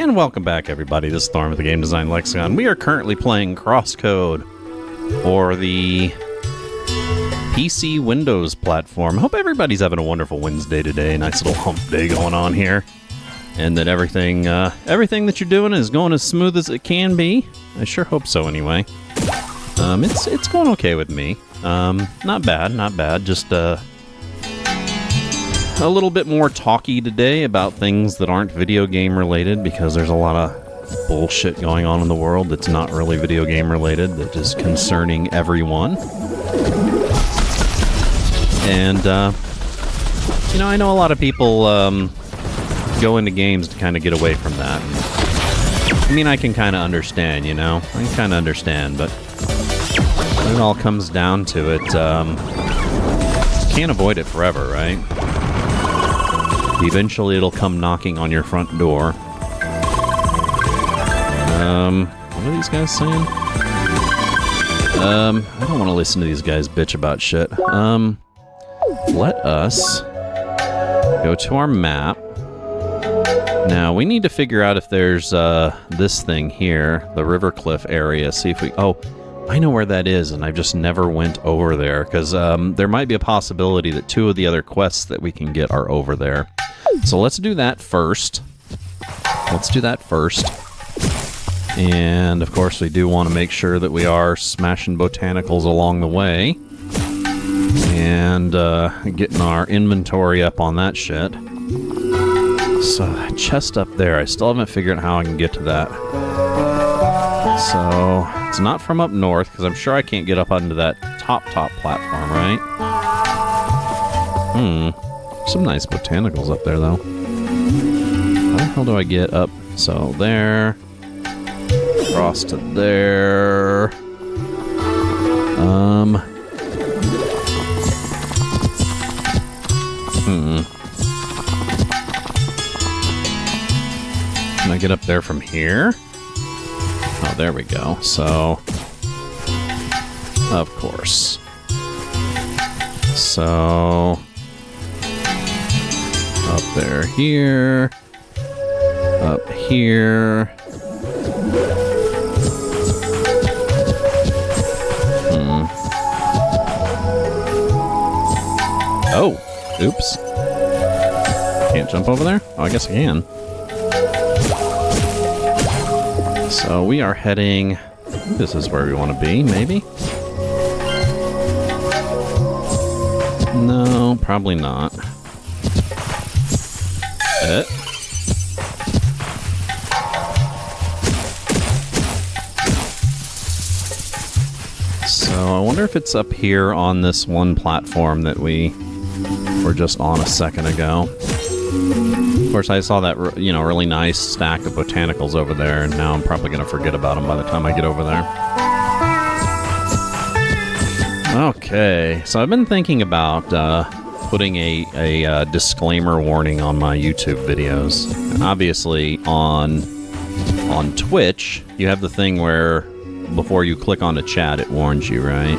And welcome back, everybody. This is Thorn with the Game Design Lexicon. We are currently playing CrossCode for the PC Windows platform. Hope everybody's having a wonderful Wednesday today. Nice little hump day going on here. And that everything that you're doing is going as smooth as it can be. I sure hope so, anyway. It's going okay with me. Not bad. Just a little bit more talky today about things that aren't video game related, because there's a lot of bullshit going on in the world that's not really video game related, that is concerning everyone. And, I know a lot of people go into games to kind of get away from that. I mean, I can kind of understand, but when it all comes down to it, can't avoid it forever, right? Eventually it'll come knocking on your front door. What are these guys saying? I don't want to listen to these guys bitch about shit. Let us go to our map. Now, we need to figure out if there's this thing here, the River Cliff area. See if we... Oh, I know where that is, and I just never went over there, because there might be a possibility that two of the other quests that we can get are over there. So let's do that first. And, of course, we do want to make sure that we are smashing botanicals along the way. And getting our inventory up on that shit. So, that chest up there, I still haven't figured out how I can get to that. So, it's not from up north, because I'm sure I can't get up onto that top platform, right? Some nice botanicals up there, though. How the hell do I get up? So, there. Across to there. Can I get up there from here? Oh, there we go. So, of course. So, up there, here. Up here. Oh, oops. Can't jump over there? Oh, I guess I can. So we are heading... This is where we want to be, maybe? No, probably not. So I wonder if it's up here on this one platform that we were just on a second ago. Of course, I saw that, really nice stack of botanicals over there, and now I'm probably going to forget about them by the time I get over there. Okay, so I've been thinking about putting a disclaimer warning on my YouTube videos. And obviously, on Twitch, you have the thing where before you click on a chat, it warns you, right?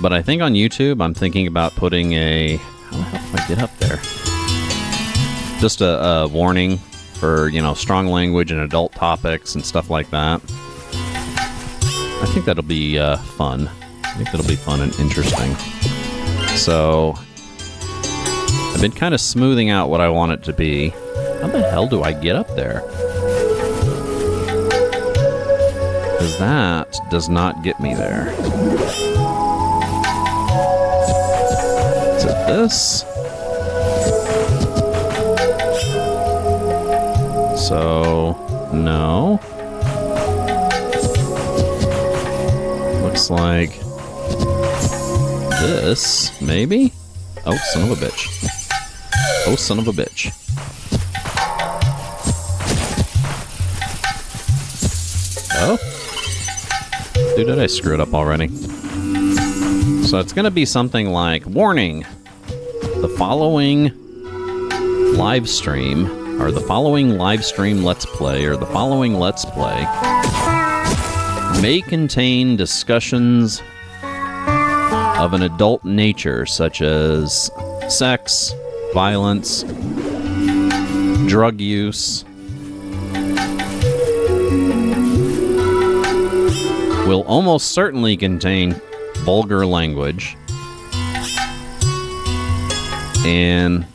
But I think on YouTube, I'm thinking about putting a... How the hell do I get up there? Just a warning for, strong language and adult topics and stuff like that. I think that'll be fun. I think that'll be fun and interesting. So, I've been kind of smoothing out what I want it to be. How the hell do I get up there? Because that does not get me there. Is it this? So, no. Looks like this, maybe? Oh, son of a bitch. Oh, son of a bitch. Oh? Dude, did I screw it up already? So it's going to be something like, warning, the following live stream Let's Play, or the following Let's Play, may contain discussions of an adult nature, such as sex, violence, drug use, will almost certainly contain vulgar language, and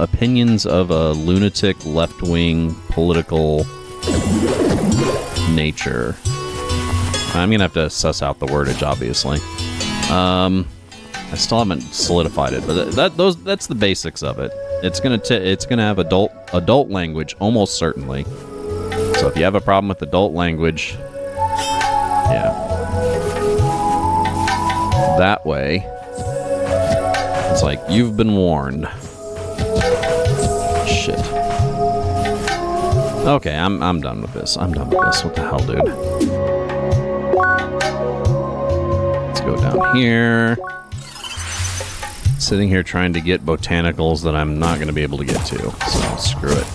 opinions of a lunatic left-wing political nature. I'm gonna have to suss out the wordage, obviously. I still haven't solidified it, but that's the basics of it. It's gonna have adult language, almost certainly. So if you have a problem with adult language, yeah, that way, it's like you've been warned. Shit. Okay, I'm done with this. I'm done with this. What the hell, dude? Let's go down here. Sitting here trying to get botanicals that I'm not going to be able to get to. So, screw it.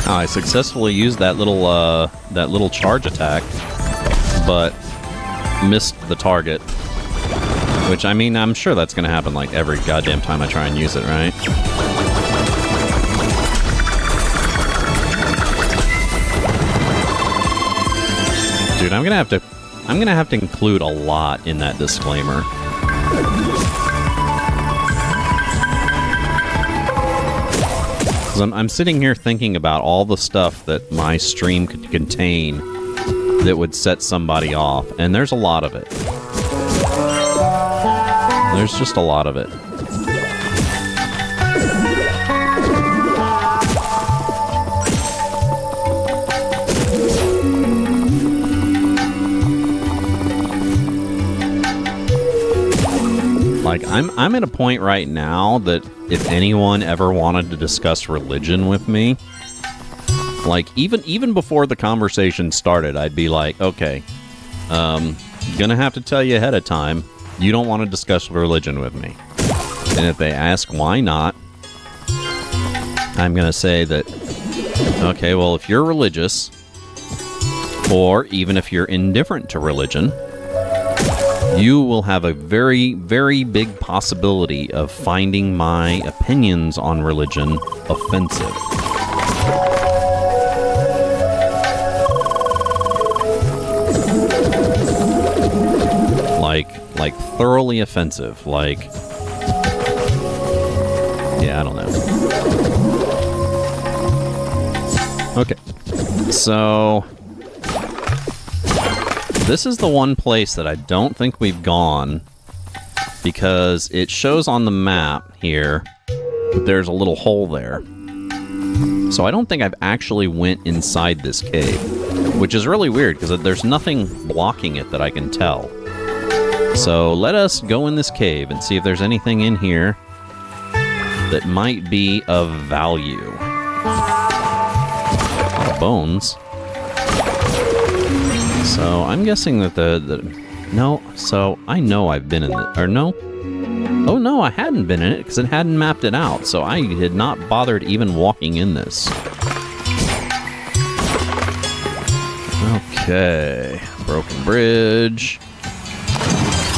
I successfully used that little charge attack, but missed the target. Which, I mean, I'm sure that's gonna happen like every goddamn time I try and use it, right? Dude, I'm gonna have to include a lot in that disclaimer. I'm sitting here thinking about all the stuff that my stream could contain that would set somebody off, and there's a lot of it. There's just a lot of it. Like, I'm at a point right now that if anyone ever wanted to discuss religion with me, like, even before the conversation started, I'd be like, okay, gonna have to tell you ahead of time, you don't want to discuss religion with me. And if they ask why not, I'm gonna say that, okay, well, if you're religious, or even if you're indifferent to religion, you will have a very, very big possibility of finding my opinions on religion offensive. Like thoroughly offensive. Like, yeah, I don't know. Okay, so this is the one place that I don't think we've gone, because it shows on the map here that there's a little hole there. So I don't think I've actually went inside this cave, which is really weird because there's nothing blocking it that I can tell. So let us go in this cave and see if there's anything in here that might be of value. Bones. So I'm guessing that no, so I know I've been in the, or no? Oh no, I hadn't been in it because it hadn't mapped it out, so I had not bothered even walking in this. Okay, broken bridge.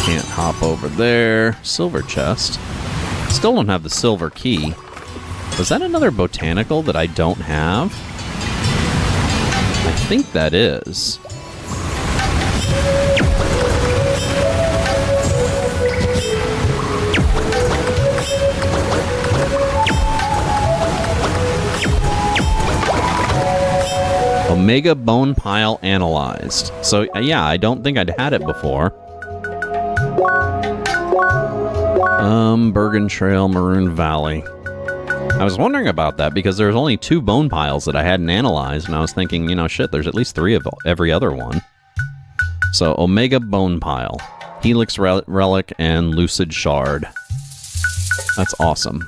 Can't hop over there. Silver chest. Still don't have the silver key. Was that another botanical that I don't have? I think that is. Omega bone pile analyzed. So yeah, I don't think I'd had it before. Bergen Trail, Maroon Valley. I was wondering about that because there's only 2 bone piles that I hadn't analyzed, and I was thinking, you know, shit, there's at least 3 of every other one. So, Omega Bone Pile, Helix Relic, and Lucid Shard. That's awesome.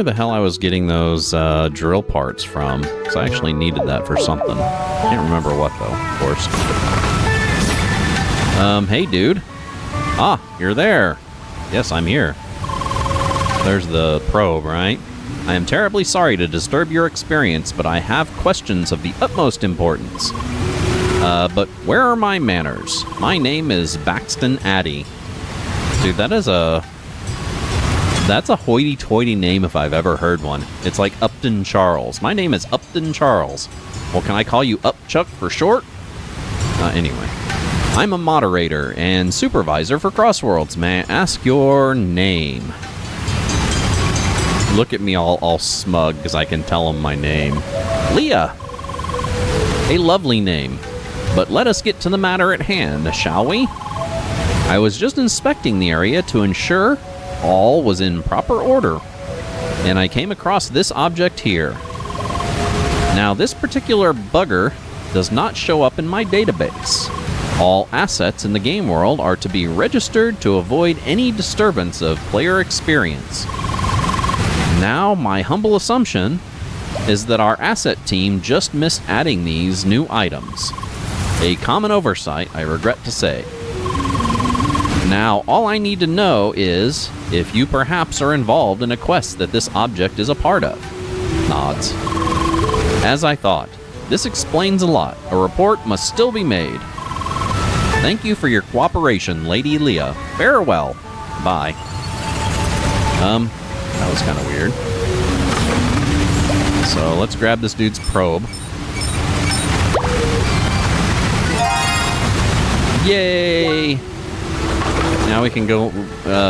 where the hell I was getting those drill parts from, because I actually needed that for something. Can't remember what, though, of course. Hey, dude. Ah, you're there. Yes, I'm here. There's the probe, right? I am terribly sorry to disturb your experience, but I have questions of the utmost importance. But where are my manners? My name is Baxton Addy. Dude, that's a hoity-toity name if I've ever heard one. It's like Upton Charles. My name is Upton Charles. Well, can I call you Upchuck for short? Anyway. I'm a moderator and supervisor for Crossworlds. May I ask your name? Look at me all smug because I can tell him my name. Leah! A lovely name. But let us get to the matter at hand, shall we? I was just inspecting the area to ensure all was in proper order, and I came across this object here. Now, this particular bugger does not show up in my database. All assets in the game world are to be registered to avoid any disturbance of player experience. Now, my humble assumption is that our asset team just missed adding these new items. A common oversight, I regret to say. Now, all I need to know is if you perhaps are involved in a quest that this object is a part of. Nods. As I thought, this explains a lot. A report must still be made. Thank you for your cooperation, Lady Leah. Farewell. Bye. That was kind of weird. So let's grab this dude's probe. Yay! Now we can go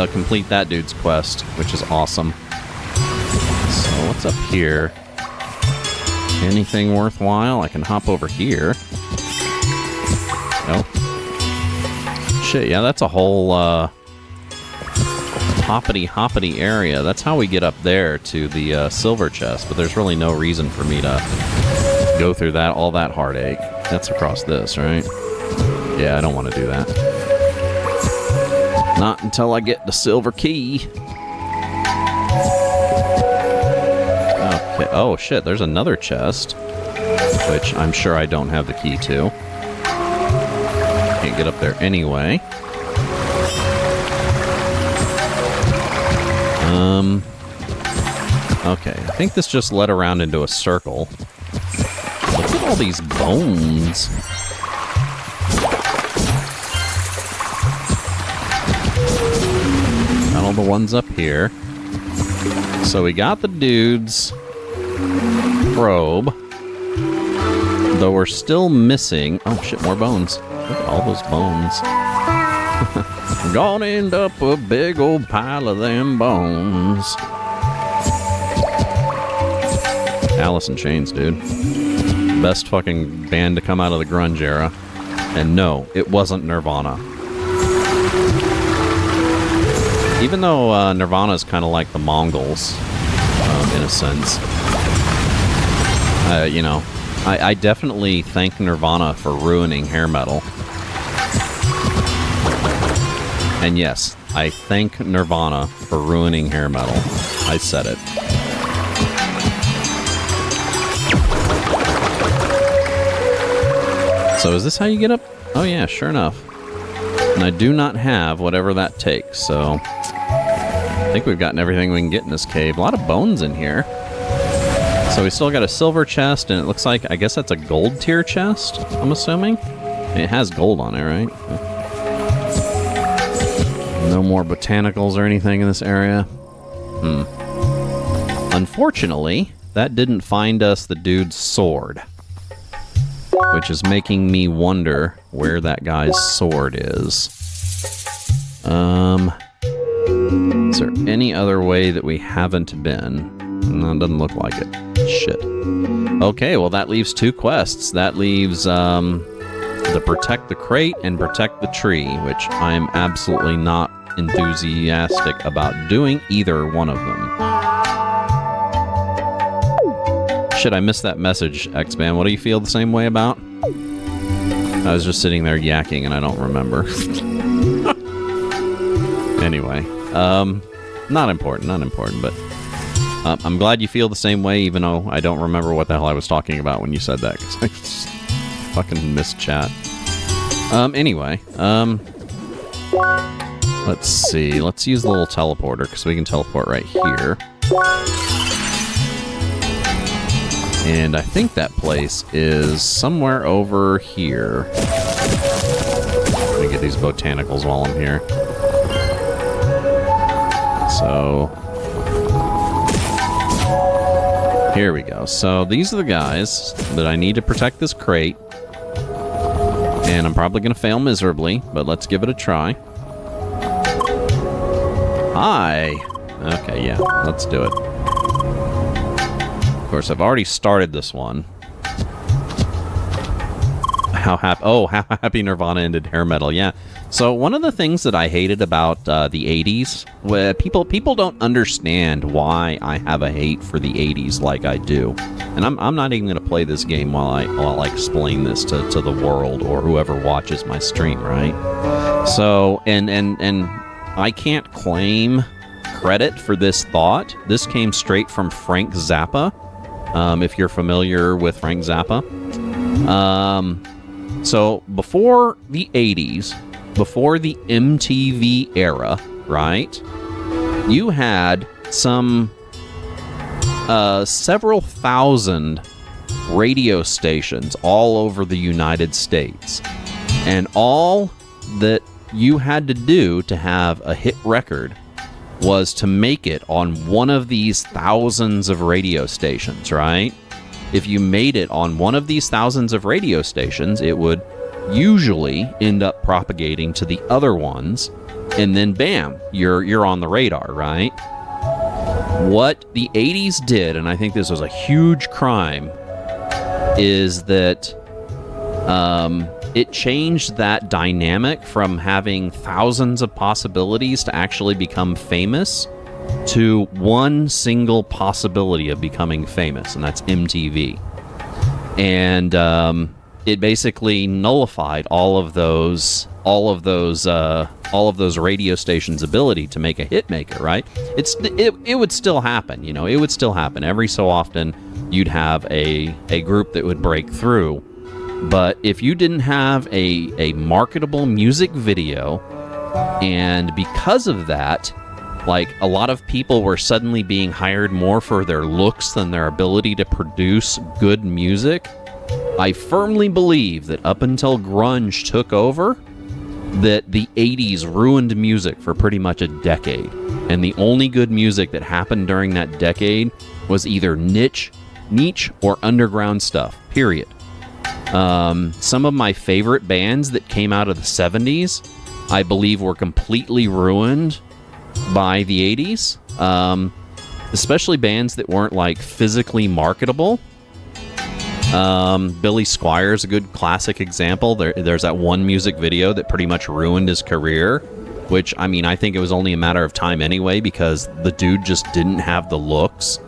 complete that dude's quest, which is awesome. So what's up here? Anything worthwhile? I can hop over here. Nope. Shit, yeah, that's a whole hoppity area. That's how we get up there to the silver chest, but there's really no reason for me to go through all that heartache. That's across this, right? Yeah, I don't want to do that. Not until I get the silver key. Okay. Oh, shit, there's another chest, which I'm sure I don't have the key to. Can't get up there anyway. Okay, I think this just led around into a circle. Look at all these bones. Got all the ones up here. So we got the dude's probe. Though we're still missing... Oh shit, more bones. Look at all those bones. Gonna end up a big old pile of them bones. Alice in Chains, dude. Best fucking band to come out of the grunge era. And no, it wasn't Nirvana. Even though Nirvana is kind of like the Mongols, in a sense. You know, I definitely thank Nirvana for ruining hair metal. And yes, I thank Nirvana for ruining hair metal. I said it. So is this how you get up? Oh yeah, sure enough. And I do not have whatever that takes, so... I think we've gotten everything we can get in this cave. A lot of bones in here. So we still got a silver chest, and it looks like... I guess that's a gold tier chest, I'm assuming? It has gold on it, right? No more botanicals or anything in this area. Unfortunately, that didn't find us the dude's sword. Which is making me wonder where that guy's sword is. Is there any other way that we haven't been? No, it doesn't look like it. Shit. Okay, well that leaves two quests. That leaves the protect the crate and protect the tree, which I am absolutely not enthusiastic about doing either one of them. Shit, I missed that message, X-Man. What do you feel the same way about? I was just sitting there yakking and I don't remember. Anyway, not important, but I'm glad you feel the same way, even though I don't remember what the hell I was talking about when you said that, because I just fucking missed chat. Anyway, let's see. Let's use the little teleporter, because we can teleport right here. And I think that place is somewhere over here. Let me get these botanicals while I'm here. So... here we go. So these are the guys that I need to protect this crate. And I'm probably going to fail miserably, but let's give it a try. Hi! Okay, yeah, let's do it. Of course, I've already started this one. How happy Nirvana ended hair metal, yeah. So one of the things that I hated about the 80s, where people don't understand why I have a hate for the 80s like I do. And I'm not even going to play this game while I explain this to the world or whoever watches my stream, right? So, and I can't claim credit for this thought. This came straight from Frank Zappa, if you're familiar with Frank Zappa. So before the 80s, before the MTV era, right, you had some several thousand radio stations all over the United States. And all that you had to do to have a hit record was to make it on one of these thousands of radio stations, right? If you made it on one of these thousands of radio stations, it would usually end up propagating to the other ones, and then bam, you're on the radar, right? What the 80s did, and I think this was a huge crime, is that it changed that dynamic from having thousands of possibilities to actually become famous to one single possibility of becoming famous, and that's MTV. And it basically nullified all of those radio stations' ability to make a hit maker, right? It would still happen, you know. It would still happen. Every so often, you'd have a group that would break through. But if you didn't have a marketable music video, and because of that, like, a lot of people were suddenly being hired more for their looks than their ability to produce good music, I firmly believe that up until grunge took over, that the 80s ruined music for pretty much a decade. And the only good music that happened during that decade was either niche or underground stuff, period. Some of my favorite bands that came out of the 70s, I believe, were completely ruined by the 80s. Especially bands that weren't, like, physically marketable. Billy Squier's a good classic example. There's that one music video that pretty much ruined his career, which, I mean, I think it was only a matter of time anyway, because the dude just didn't have the looks.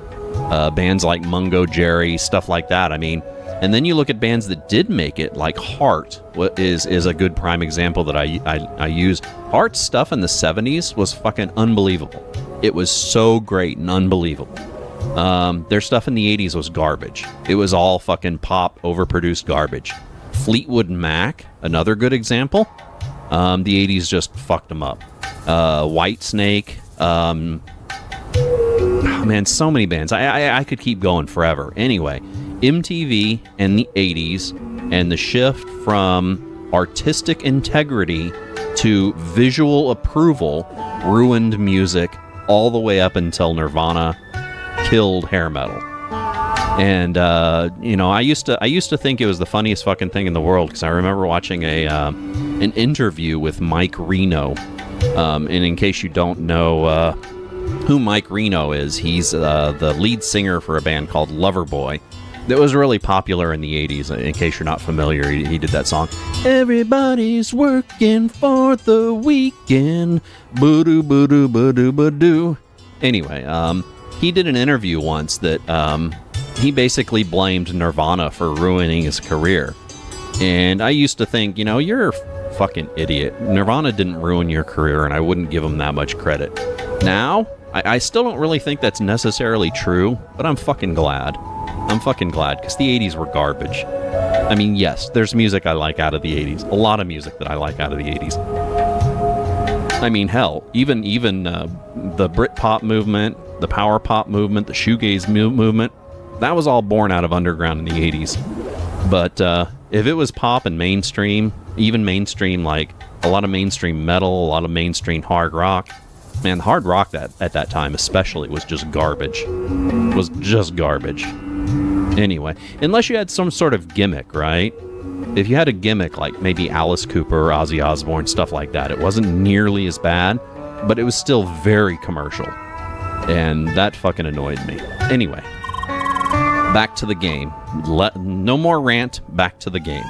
Bands like Mungo Jerry, stuff like that, I mean. And then you look at bands that did make it, like Heart is a good prime example that I use. Heart's stuff in the 70s was fucking unbelievable. It was so great and unbelievable. Their stuff in the 80s was garbage. It was all fucking pop, overproduced garbage. Fleetwood Mac, another good example. The 80s just fucked them up. Whitesnake. Man, so many bands. I could keep going forever. Anyway, MTV and the 80s, and the shift from artistic integrity to visual approval ruined music all the way up until Nirvana killed hair metal. And you know, I used to think it was the funniest fucking thing in the world, because I remember watching an interview with Mike Reno. And in case you don't know who Mike Reno is, he's the lead singer for a band called Loverboy that was really popular in the 80s. In case you're not familiar, he did that song, "Everybody's working for the weekend, boo-doo, boo-doo, boo-doo, boo-doo." Anyway, he did an interview once that he basically blamed Nirvana for ruining his career. And I used to think, you know, you're a fucking idiot. Nirvana didn't ruin your career, and I wouldn't give him that much credit. Now, I still don't really think that's necessarily true, but I'm fucking glad. I'm fucking glad, because the 80s were garbage. I mean, yes, there's music I like out of the 80s. A lot of music that I like out of the 80s. I mean, hell, even the Britpop movement, the power pop movement, the shoegaze movement, that was all born out of underground in the 80s. But if it was pop and mainstream, even mainstream, like a lot of mainstream metal, a lot of mainstream hard rock, man, hard rock at that time especially was just garbage. Was just garbage. Anyway, unless you had some sort of gimmick, right? If you had a gimmick like maybe Alice Cooper or Ozzy Osbourne, stuff like that, it wasn't nearly as bad, but it was still very commercial. And that fucking annoyed me. Anyway, back to the game. No more rant, back to the game.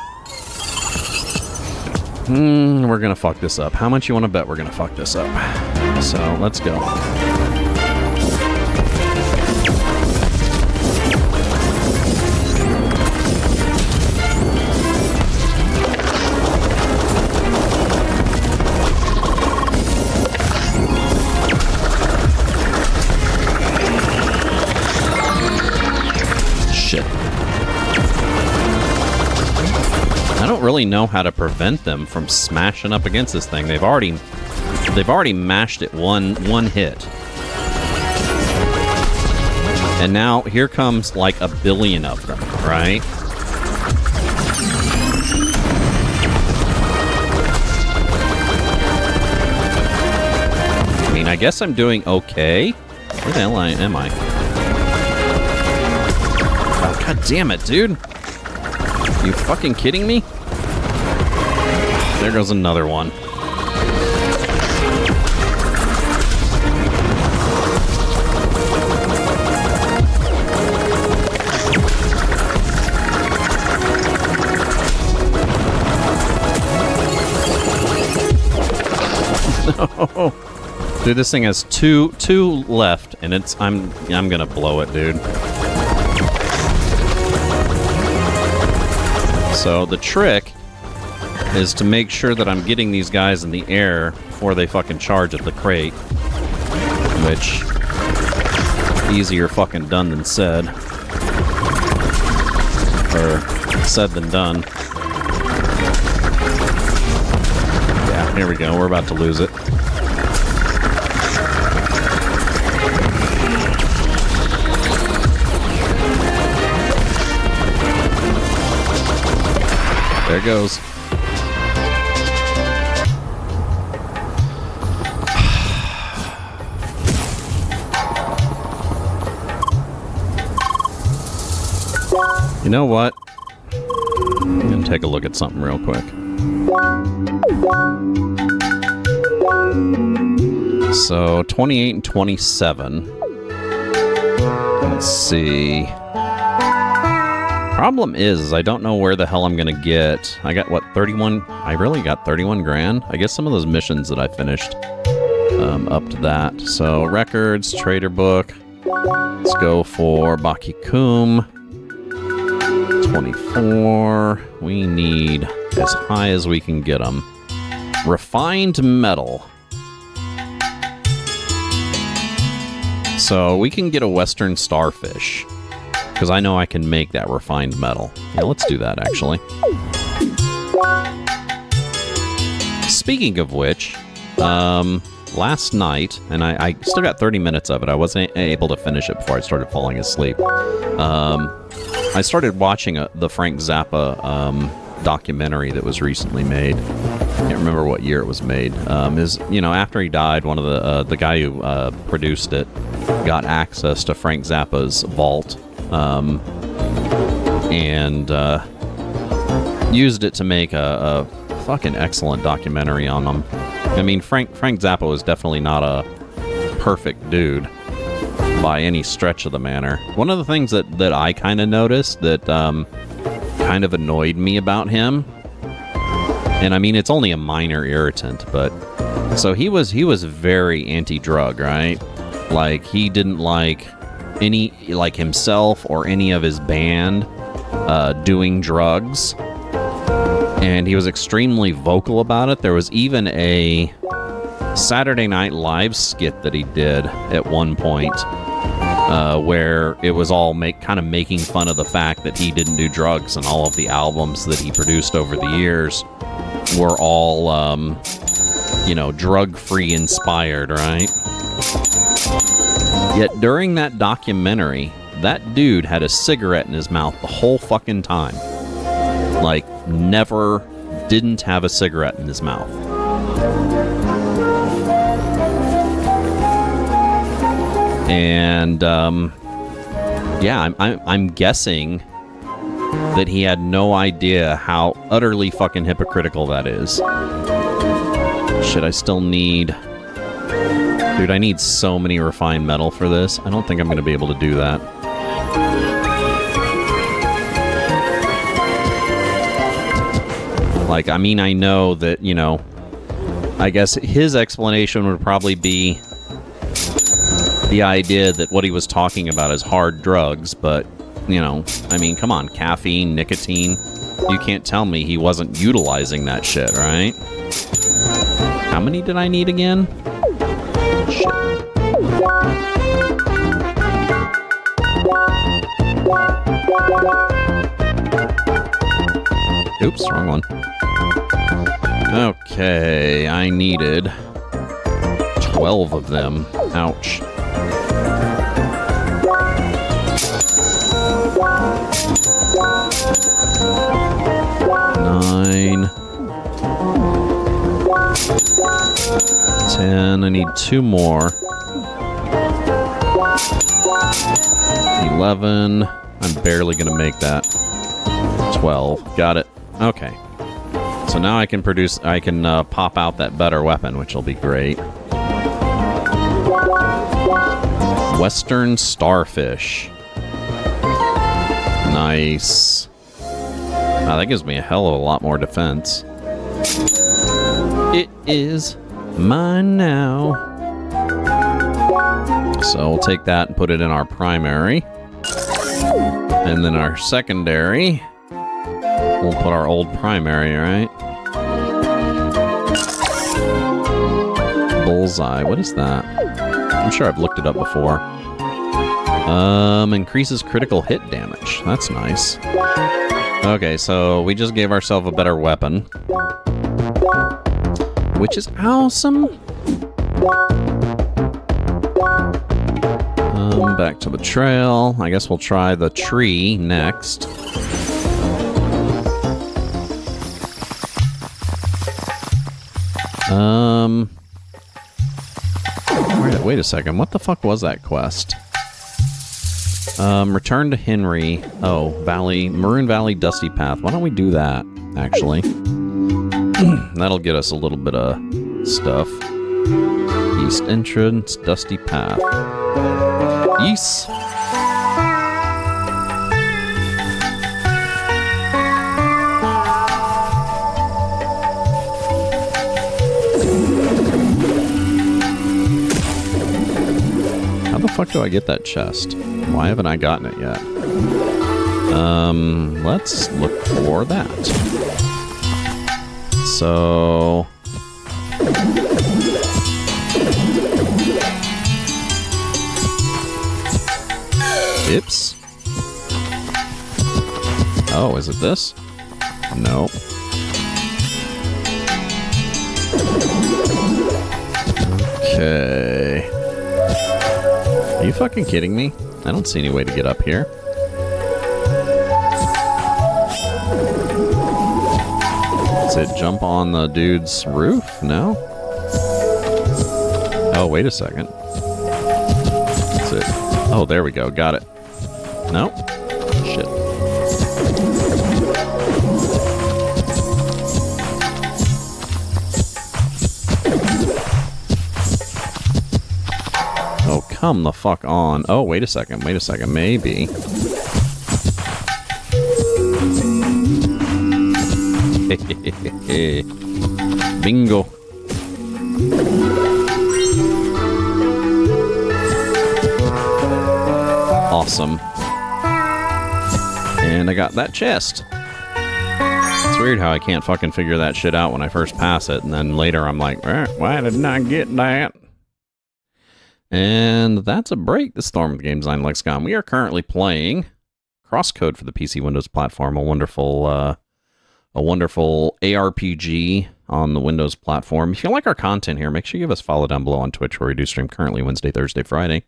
We're gonna fuck this up. How much you want to bet we're gonna fuck this up? So, let's go. I don't really know how to prevent them from smashing up against this thing. They've already mashed it one hit. And now here comes like a billion of them, right? I mean, I guess I'm doing okay. Where the hell am I? Oh, God damn it, dude. You fucking kidding me? There goes another one. No. Dude, this thing has two left, and I'm gonna blow it, dude. So the trick is to make sure that I'm getting these guys in the air before they fucking charge at the crate. Which, easier fucking done than said. Or, said than done. Yeah, here we go. We're about to lose it. There it goes. You know what? I'm gonna take a look at something real quick. So 28 and 27. Let's see. Problem is I don't know where the hell I'm gonna get. I got what, 31? I really got 31 grand. I guess some of those missions that I finished up to that. So records, trader book. Let's go for Bakikum. 24. We need as high as we can get them. Refined metal. So we can get a Western Starfish. Because I know I can make that refined metal. Yeah, let's do that, actually. Speaking of which, last night, and I still got 30 minutes of it. I wasn't able to finish it before I started falling asleep. I started watching the Frank Zappa documentary that was recently made. I can't remember what year it was made. After he died, one of the guy who produced it got access to Frank Zappa's vault. And used it to make a fucking excellent documentary on him. I mean, Frank Zappa was definitely not a perfect dude by any stretch of the manner. One of the things that I kind of noticed that kind of annoyed me about him, and I mean, it's only a minor irritant, but so he was very anti-drug, right? Like, he didn't like himself or any of his band doing drugs, and he was extremely vocal about it. There was even Saturday Night Live skit that he did at one point, where it was all kind of making fun of the fact that he didn't do drugs, and all of the albums that he produced over the years were all, you know, drug-free inspired, right? Yet during that documentary, that dude had a cigarette in his mouth the whole fucking time. Like, never didn't have a cigarette in his mouth. And, yeah, I'm guessing that he had no idea how utterly fucking hypocritical that is. Shit, I still need... Dude, I need so many refined metal for this. I don't think I'm going to be able to do that. Like, I mean, I know that, you know, I guess his explanation would probably be the idea that what he was talking about is hard drugs, but, you know, I mean, come on, caffeine, nicotine, you can't tell me he wasn't utilizing that shit, right? How many did I need again? Shit. Oops, wrong one. Okay, I needed 12 of them. Ouch. Nine. 10. I need 2 more. 11. I'm barely gonna make that. 12. Got it. Okay. So now I can pop out that better weapon, which will be great. Western Starfish. Nice. Wow, that gives me a hell of a lot more defense. It is mine now. So we'll take that and put it in our primary. And then our secondary, we'll put our old primary, right? Bullseye, what is that? I'm sure I've looked it up before. Increases critical hit damage. That's nice. Okay, so we just gave ourselves a better weapon, which is awesome. Back to the trail. I guess we'll try the tree next. Wait a second. What the fuck was that quest? Return to Henry. Oh, Maroon Valley Dusty Path. Why don't we do that, actually? That'll get us a little bit of stuff. East Entrance, Dusty Path. East. How the fuck do I get that chest? Why haven't I gotten it yet? Let's look for that. So... Oops. Oh, is it this? No. Okay. Are you fucking kidding me? I don't see any way to get up here. Does it jump on the dude's roof? No? Oh, wait a second. That's it. Oh, there we go. Got it. Nope. Shit. Oh, come the fuck on. Oh, wait a second. Wait a second. Maybe. Bingo. Awesome. And I got that chest. It's weird how I can't fucking figure that shit out when I first pass it, and then later I'm like, why didn't I get that? And that's a break. This Storm Game Design Lexicon. We are currently playing CrossCode for the PC Windows platform, a wonderful ARPG on the Windows platform. If you like our content here, make sure you give us a follow down below on Twitch, where we do stream currently Wednesday, Thursday, Friday,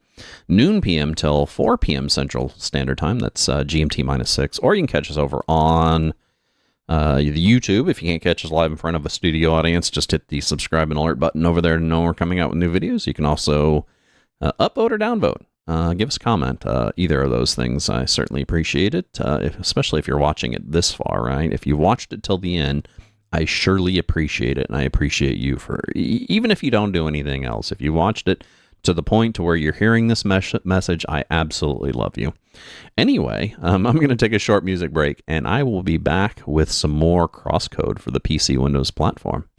noon p.m. till 4 p.m. Central Standard Time. That's GMT -6. Or you can catch us over on the YouTube. If you can't catch us live in front of a studio audience, just hit the subscribe and alert button over there to know we're coming out with new videos. You can also upvote or downvote. Give us a comment. Either of those things, I certainly appreciate it, especially if you're watching it this far, right? If you watched it till the end, I surely appreciate it, and I appreciate you for, even if you don't do anything else, if you watched it to the point to where you're hearing this message, I absolutely love you. Anyway, I'm going to take a short music break, and I will be back with some more CrossCode for the PC Windows platform.